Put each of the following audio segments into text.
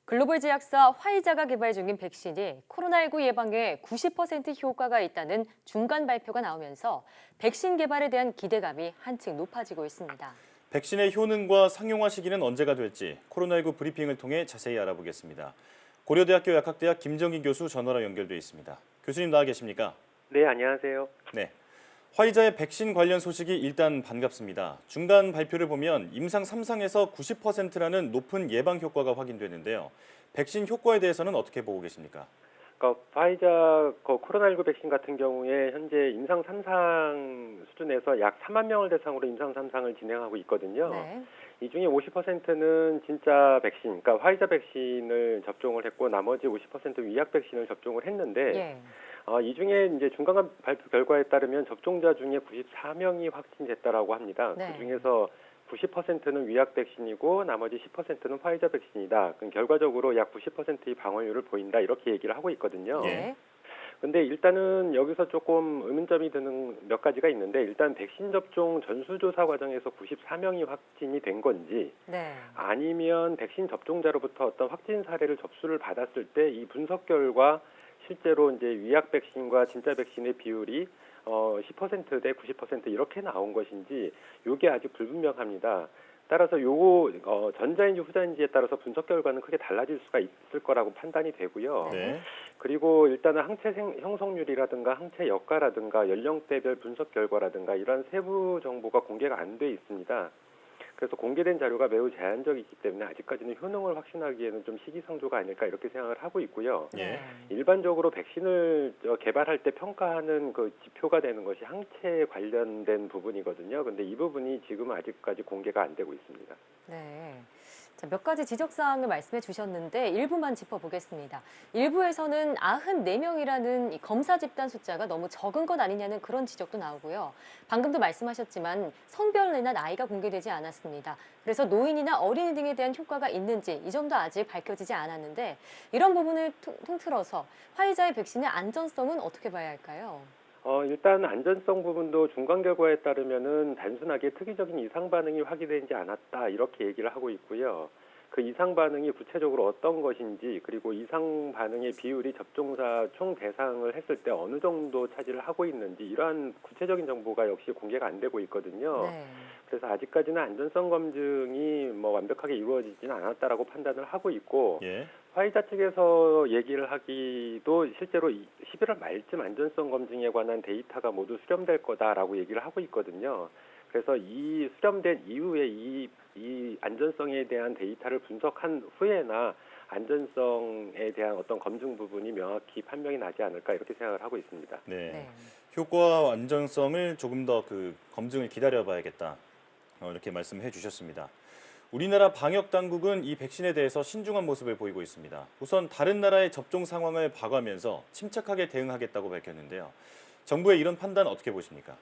글로벌 제약사 화이자가 개발 중인 백신이 코로나19 예방에 90% 효과가 있다는 중간 발표가 나오면서 백신 개발에 대한 기대감이 한층 높아지고 있습니다. 백신의 효능과 상용화 시기는 언제가 될지 코로나19 브리핑을 통해 자세히 알아보겠습니다. 고려대학교 약학대학 김정희 교수 전화로 연결돼 있습니다. 교수님 나와 계십니까? 네, 안녕하세요. 네. 화이자의 백신 관련 소식이 일단 반갑습니다. 중간 발표를 보면 임상 3상에서 90%라는 높은 예방 효과가 확인되는데요. 백신 효과에 대해서는 어떻게 보고 계십니까? 그러니까 화이자 코로나19 백신 같은 경우에 현재 임상 3상 수준에서 약 4만 명을 대상으로 임상 3상을 진행하고 있거든요. 네. 이 중에 50%는 진짜 백신, 그러니까 화이자 백신을 접종을 했고 나머지 50% 위약 백신을 접종을 했는데 예. 이 중에 이제 중간 발표 결과에 따르면 접종자 중에 94명이 확진됐다라고 합니다. 네. 그 중에서 90%는 위약 백신이고 나머지 10%는 화이자 백신이다. 그럼 결과적으로 약 90%의 방어율을 보인다 이렇게 얘기를 하고 있거든요. 네. 근데 일단은 여기서 조금 의문점이 드는 몇 가지가 있는데 일단 백신 접종 전수조사 과정에서 94명이 확진이 된 건지 네. 아니면 백신 접종자로부터 어떤 확진 사례를 접수를 받았을 때 이 분석 결과 실제로 이제 위약 백신과 진짜 백신의 비율이 10%대 90% 이렇게 나온 것인지 이게 아직 불분명합니다. 따라서 요거 전자인지 후자인지에 따라서 분석 결과는 크게 달라질 수가 있을 거라고 판단이 되고요. 네. 그리고 일단은 항체 형성률이라든가 항체 역가라든가 연령대별 분석 결과라든가 이런 세부 정보가 공개가 안 돼 있습니다. 그래서 공개된 자료가 매우 제한적이기 때문에 아직까지는 효능을 확신하기에는 좀 시기상조가 아닐까 이렇게 생각을 하고 있고요. 예. 일반적으로 백신을 개발할 때 평가하는 그 지표가 되는 것이 항체에 관련된 부분이거든요. 근데 이 부분이 지금 아직까지 공개가 안 되고 있습니다. 네. 자, 몇 가지 지적사항을 말씀해 주셨는데 일부만 짚어보겠습니다. 일부에서는 94명이라는 이 검사 집단 숫자가 너무 적은 것 아니냐는 그런 지적도 나오고요. 방금도 말씀하셨지만 성별이나 나이가 공개되지 않았습니다. 그래서 노인이나 어린이 등에 대한 효과가 있는지 이 점도 아직 밝혀지지 않았는데 이런 부분을 통틀어서 화이자의 백신의 안전성은 어떻게 봐야 할까요? 일단 안전성 부분도 중간 결과에 따르면은 단순하게 특이적인 이상 반응이 확인되지 않았다 이렇게 얘기를 하고 있고요. 그 이상 반응이 구체적으로 어떤 것인지 그리고 이상 반응의 비율이 접종자 총 대상을 했을 때 어느 정도 차지를 하고 있는지 이러한 구체적인 정보가 역시 공개가 안 되고 있거든요. 네. 그래서 아직까지는 안전성 검증이 완벽하게 이루어지지는 않았다라고 판단을 하고 있고 예. 화이자 측에서 얘기를 하기도 실제로 11월 말쯤 안전성 검증에 관한 데이터가 모두 수렴될 거다라고 얘기를 하고 있거든요. 그래서 이 수렴된 이후에 이 안전성에 대한 데이터를 분석한 후에나 안전성에 대한 어떤 검증 부분이 명확히 판명이 나지 않을까 이렇게 생각을 하고 있습니다. 네. 네. 효과와 안정성을 조금 더 그 검증을 기다려봐야겠다. 이렇게 말씀해 주셨습니다. 우리나라 방역 당국은 이 백신에 대해서 신중한 모습을 보이고 있습니다. 우선 다른 나라의 접종 상황을 봐가면서 침착하게 대응하겠다고 밝혔는데요. 정부의 이런 판단 어떻게 보십니까?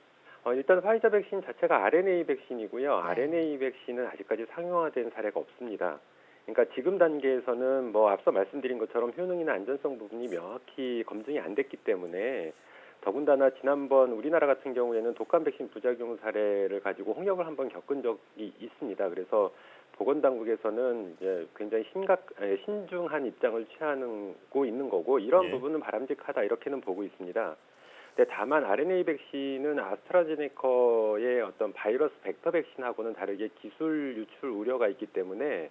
일단 화이자 백신 자체가 RNA 백신이고요. 네. RNA 백신은 아직까지 상용화된 사례가 없습니다. 그러니까 지금 단계에서는 앞서 말씀드린 것처럼 효능이나 안전성 부분이 명확히 검증이 안 됐기 때문에 더군다나 지난번 우리나라 같은 경우에는 독감 백신 부작용 사례를 가지고 홍역을 한번 겪은 적이 있습니다. 그래서 보건당국에서는 이제 굉장히 신중한 입장을 취하고 있는 거고 이런 예. 부분은 바람직하다 이렇게는 보고 있습니다. 근데 다만 RNA 백신은 아스트라제네카의 어떤 바이러스 벡터 백신하고는 다르게 기술 유출 우려가 있기 때문에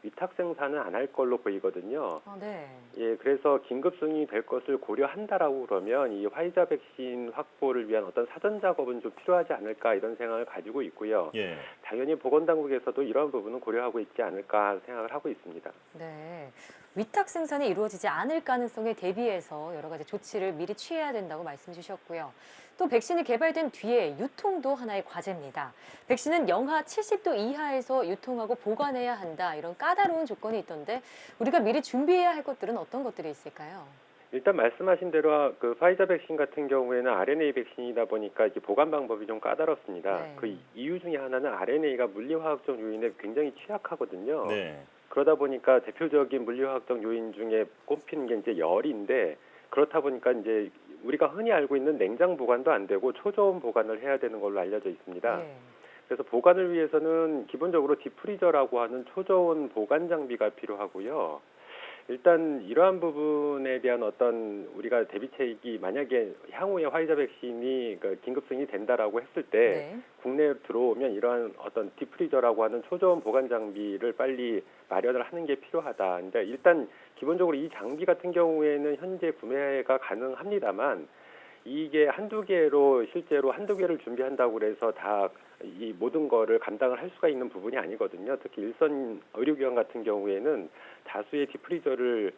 위탁 생산은 안 할 걸로 보이거든요. 네. 예, 그래서 긴급 승인이 될 것을 고려한다라고 그러면 이 화이자 백신 확보를 위한 어떤 사전 작업은 좀 필요하지 않을까 이런 생각을 가지고 있고요. 예. 당연히 보건당국에서도 이런 부분은 고려하고 있지 않을까 생각을 하고 있습니다. 네. 위탁 생산이 이루어지지 않을 가능성에 대비해서 여러 가지 조치를 미리 취해야 된다고 말씀해 주셨고요. 또 백신이 개발된 뒤에 유통도 하나의 과제입니다. 백신은 영하 70도 이하에서 유통하고 보관해야 한다. 이런 까다로운 조건이 있던데 우리가 미리 준비해야 할 것들은 어떤 것들이 있을까요? 일단 말씀하신 대로 그 화이자 백신 같은 경우에는 RNA 백신이다 보니까 이제 보관 방법이 좀 까다롭습니다. 네. 그 이유 중에 하나는 RNA가 물리화학적 요인에 굉장히 취약하거든요. 네. 그러다 보니까 대표적인 물리화학적 요인 중에 꼽히는 게 이제 열인데 그렇다 보니까 이제 우리가 흔히 알고 있는 냉장 보관도 안 되고 초저온 보관을 해야 되는 걸로 알려져 있습니다. 네. 그래서 보관을 위해서는 기본적으로 디프리저라고 하는 초저온 보관 장비가 필요하고요. 일단 이러한 부분에 대한 어떤 우리가 대비책이 만약에 향후에 화이자 백신이 그러니까 긴급 승인이 된다라고 했을 때 네. 국내에 들어오면 이러한 어떤 디프리저라고 하는 초저온 보관 장비를 빨리 마련을 하는 게 필요하다. 근데 일단 기본적으로 이 장비 같은 경우에는 현재 구매가 가능합니다만 이게 한두 개로 실제로 한두 개를 준비한다고 그래서 다 이 모든 거를 감당을 할 수가 있는 부분이 아니거든요. 특히 일선 의료기관 같은 경우에는 다수의 디프리저를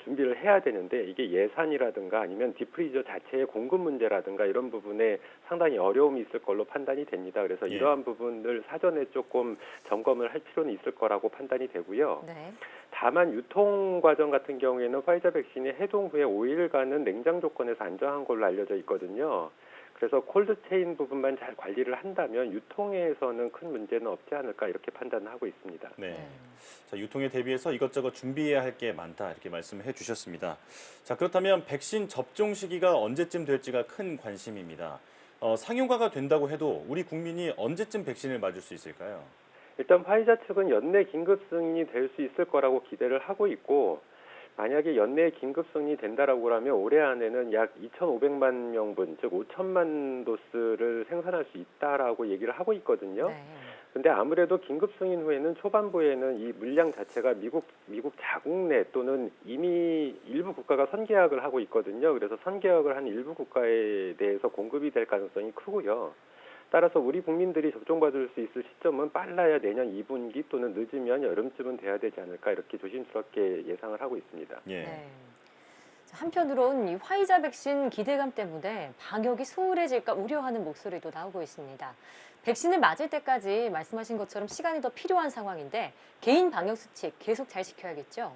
준비를 해야 되는데 이게 예산이라든가 아니면 디프리저 자체의 공급 문제라든가 이런 부분에 상당히 어려움이 있을 걸로 판단이 됩니다. 그래서 예. 이러한 부분을 사전에 조금 점검을 할 필요는 있을 거라고 판단이 되고요. 네. 다만 유통 과정 같은 경우에는 화이자 백신이 해동 후에 5일간은 냉장 조건에서 안정한 걸로 알려져 있거든요. 그래서 콜드체인 부분만 잘 관리를 한다면 유통에서는 큰 문제는 없지 않을까 이렇게 판단하고 있습니다. 네. 네. 자, 유통에 대비해서 이것저것 준비해야 할 게 많다 이렇게 말씀해 주셨습니다. 자, 그렇다면 백신 접종 시기가 언제쯤 될지가 큰 관심입니다. 상용화가 된다고 해도 우리 국민이 언제쯤 백신을 맞을 수 있을까요? 일단 화이자 측은 연내 긴급 승인이 될 수 있을 거라고 기대를 하고 있고 만약에 연내에 긴급 승인이 된다라고 하면 올해 안에는 약 2,500만 명분, 즉 5천만 도스를 생산할 수 있다라고 얘기를 하고 있거든요. 네. 근데 아무래도 긴급 승인 후에는 초반부에는 이 물량 자체가 미국 자국 내 또는 이미 일부 국가가 선계약을 하고 있거든요. 그래서 선계약을 한 일부 국가에 대해서 공급이 될 가능성이 크고요. 따라서 우리 국민들이 접종받을 수 있을 시점은 빨라야 내년 2분기 또는 늦으면 여름쯤은 돼야 되지 않을까 이렇게 조심스럽게 예상을 하고 있습니다. 예. 네. 자, 한편으론 이 화이자 백신 기대감 때문에 방역이 소홀해질까 우려하는 목소리도 나오고 있습니다. 백신을 맞을 때까지 말씀하신 것처럼 시간이 더 필요한 상황인데 개인 방역 수칙 계속 잘 지켜야겠죠?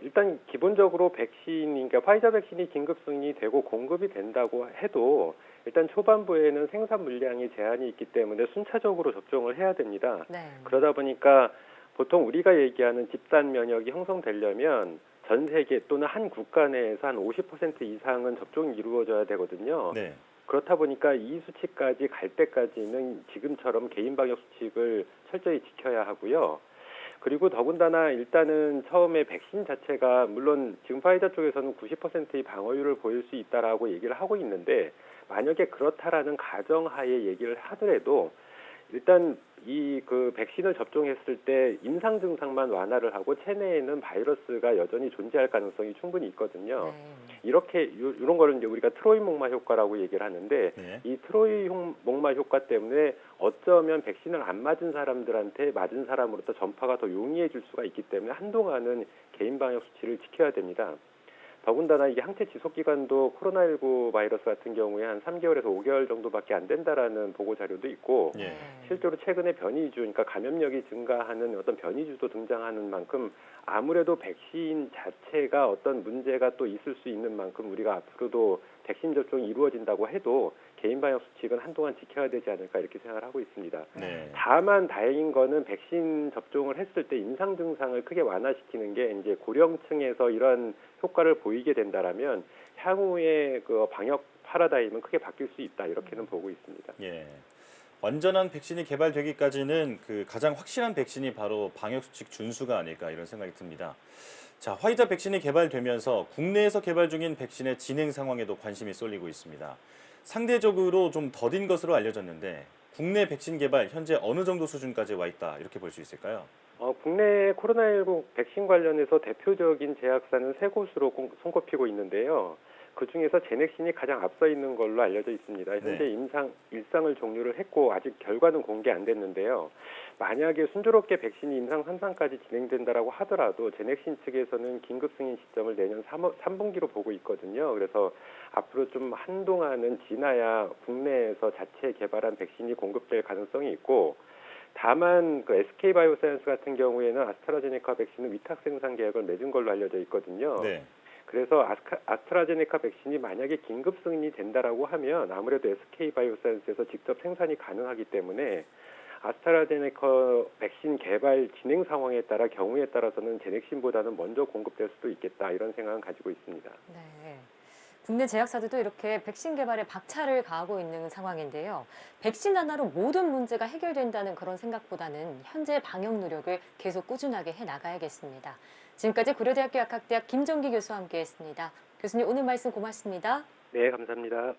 일단 기본적으로 그러니까 화이자 백신이 긴급 승인이 되고 공급이 된다고 해도 일단 초반부에는 생산 물량이 제한이 있기 때문에 순차적으로 접종을 해야 됩니다. 네. 그러다 보니까 보통 우리가 얘기하는 집단 면역이 형성되려면 전 세계 또는 한 국가 내에서 한 50% 이상은 접종이 이루어져야 되거든요. 네. 그렇다 보니까 이 수치까지 갈 때까지는 지금처럼 개인 방역 수칙을 철저히 지켜야 하고요. 그리고 더군다나 일단은 처음에 백신 자체가 물론 지금 파이자 쪽에서는 90%의 방어율을 보일 수 있다라고 얘기를 하고 있는데 만약에 그렇다라는 가정하에 얘기를 하더라도 일단 이 백신을 접종했을 때 임상 증상만 완화를 하고 체내에는 바이러스가 여전히 존재할 가능성이 충분히 있거든요. 네. 이런 거를 이제 우리가 트로이 목마 효과라고 얘기를 하는데 네. 이 트로이 목마 효과 때문에 어쩌면 백신을 안 맞은 사람들한테 맞은 사람으로부터 전파가 더 용이해질 수가 있기 때문에 한동안은 개인 방역 수칙을 지켜야 됩니다. 더군다나 이게 항체 지속 기간도 코로나19 바이러스 같은 경우에 한 3개월에서 5개월 정도밖에 안 된다라는 보고 자료도 있고 예. 실제로 최근에 변이주, 그러니까 감염력이 증가하는 어떤 변이주도 등장하는 만큼 아무래도 백신 자체가 어떤 문제가 또 있을 수 있는 만큼 우리가 앞으로도 백신 접종이 이루어진다고 해도 개인 방역 수칙은 한동안 지켜야 되지 않을까 이렇게 생각을 하고 있습니다. 네. 다만 다행인 거는 백신 접종을 했을 때 임상 증상을 크게 완화시키는 게 이제 고령층에서 이런 효과를 보이게 된다라면 향후에 그 방역 파라다임은 크게 바뀔 수 있다 이렇게는 보고 있습니다. 예. 완전한 백신이 개발되기까지는 가장 확실한 백신이 바로 방역 수칙 준수가 아닐까 이런 생각이 듭니다. 자, 화이자 백신이 개발되면서 국내에서 개발 중인 백신의 진행 상황에도 관심이 쏠리고 있습니다. 상대적으로 좀 더딘 것으로 알려졌는데 국내 백신 개발 현재 어느 정도 수준까지 와 있다 이렇게 볼 수 있을까요? 국내 코로나19 백신 관련해서 대표적인 제약사는 세 곳으로 손꼽히고 있는데요. 그중에서 제넥신이 가장 앞서 있는 걸로 알려져 있습니다. 현재 일상을 종료를 했고 아직 결과는 공개 안 됐는데요. 만약에 순조롭게 백신이 임상 3상까지 진행된다라고 하더라도 제넥신 측에서는 긴급 승인 시점을 내년 3분기로 보고 있거든요. 그래서 앞으로 좀 한동안은 지나야 국내에서 자체 개발한 백신이 공급될 가능성이 있고 다만 SK바이오사이언스 같은 경우에는 아스트라제네카 백신은 위탁 생산 계약을 맺은 걸로 알려져 있거든요. 네. 그래서 아스트라제네카 백신이 만약에 긴급 승인이 된다라고 하면 아무래도 SK바이오사이언스에서 직접 생산이 가능하기 때문에 아스트라제네카 백신 개발 진행 상황에 따라 경우에 따라서는 제넥신보다는 먼저 공급될 수도 있겠다 이런 생각은 가지고 있습니다. 네. 국내 제약사들도 이렇게 백신 개발에 박차를 가하고 있는 상황인데요. 백신 하나로 모든 문제가 해결된다는 그런 생각보다는 현재 방역 노력을 계속 꾸준하게 해 나가야겠습니다. 지금까지 고려대학교 약학대학 김정기 교수와 함께했습니다. 교수님 오늘 말씀 고맙습니다. 네, 감사합니다.